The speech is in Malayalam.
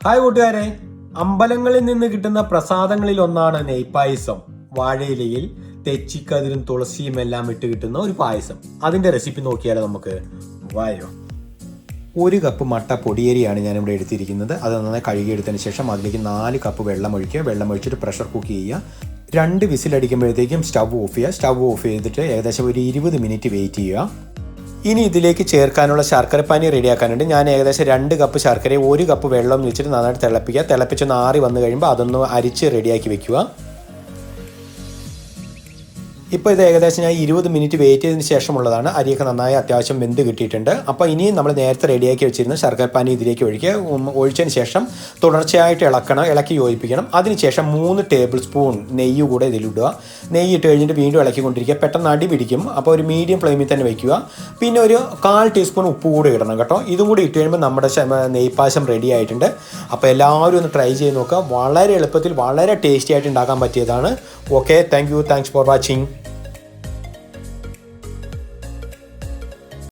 ഹായ് കൂട്ടുകാരെ, അമ്പലങ്ങളിൽ നിന്ന് കിട്ടുന്ന പ്രസാദങ്ങളിൽ ഒന്നാണ് നെയ്പായസം. വാഴയിലയിൽ തെച്ചിക്കതിരും തുളസിയും എല്ലാം ഇട്ട് കിട്ടുന്ന ഒരു പായസം. അതിന്റെ റെസിപ്പി നോക്കിയാലോ നമുക്ക്? വായോ. 1 കപ്പ് മട്ട പൊടിയരിയാണ് ഞാനിവിടെ എടുത്തിരിക്കുന്നത്. അത് നന്നായി കഴുകിയെടുത്തതിന് ശേഷം അതിലേക്ക് 4 കപ്പ് വെള്ളം ഒഴിക്കുക. വെള്ളം ഒഴിച്ചിട്ട് പ്രഷർ കുക്ക് ചെയ്യുക. 2 വിസിലടിക്കുമ്പോഴത്തേക്കും സ്റ്റവ് ഓഫ് ചെയ്യുക. സ്റ്റവ് ഓഫ് ചെയ്തിട്ട് ഏകദേശം ഒരു 20 മിനിറ്റ് വെയിറ്റ് ചെയ്യുക. ഇനി ഇതിലേക്ക് ചേർക്കാനുള്ള ശർക്കരപ്പാനി റെഡിയാക്കാനുണ്ട്. ഞാൻ ഏകദേശം 2 കപ്പ് ശർക്കരയെ 1 കപ്പ് വെള്ളം വെച്ചിട്ട് നന്നായിട്ട് തിളപ്പിക്കുക. തിളപ്പിച്ചൊന്ന് ആറി വന്നു കഴിയുമ്പോൾ അതൊന്ന് അരിച്ച് റെഡിയാക്കി വെക്കുക. ഇപ്പോൾ ഇത് ഏകദേശം ഞാൻ 20 മിനിറ്റ് വെയിറ്റ് ചെയ്തതിന് ശേഷമുള്ളതാണ്. അരിയൊക്കെ നന്നായി അത്യാവശ്യം വെന്ത് കിട്ടിയിട്ടുണ്ട്. അപ്പോൾ ഇനി നമ്മൾ നേരത്തെ റെഡിയാക്കി വെച്ചിരുന്ന ശർക്കരപ്പാനി ഇതിലേക്ക് ഒഴിക്കുക. ഒഴിച്ചതിന് ശേഷം തുടർച്ചയായിട്ട് ഇളക്കി യോജിപ്പിക്കണം. അതിനുശേഷം 3 ടേബിൾ സ്പൂൺ നെയ്യ് കൂടെ ഇതിലിടുക. നെയ്യ് ഇട്ട് കഴിഞ്ഞിട്ട് വീണ്ടും ഇളക്കിക്കൊണ്ടിരിക്കുക. പെട്ടെന്ന് അടി പിടിക്കും. അപ്പോൾ ഒരു മീഡിയം ഫ്ലെയിമിൽ തന്നെ വയ്ക്കുക. പിന്നെ ഒരു 1/4 ടീസ്പൂൺ ഉപ്പ് കൂടെ ഇടണം കേട്ടോ. ഇതും കൂടി ഇട്ട് കഴിയുമ്പോൾ നമ്മുടെ നെയ്പായസം റെഡി ആയിട്ടുണ്ട്. അപ്പോൾ എല്ലാവരും ഒന്ന് ട്രൈ ചെയ്ത് നോക്കുക. വളരെ എളുപ്പത്തിൽ വളരെ ടേസ്റ്റി ആയിട്ട് ഉണ്ടാക്കാൻ പറ്റിയതാണ്. Okay, thanks for watching.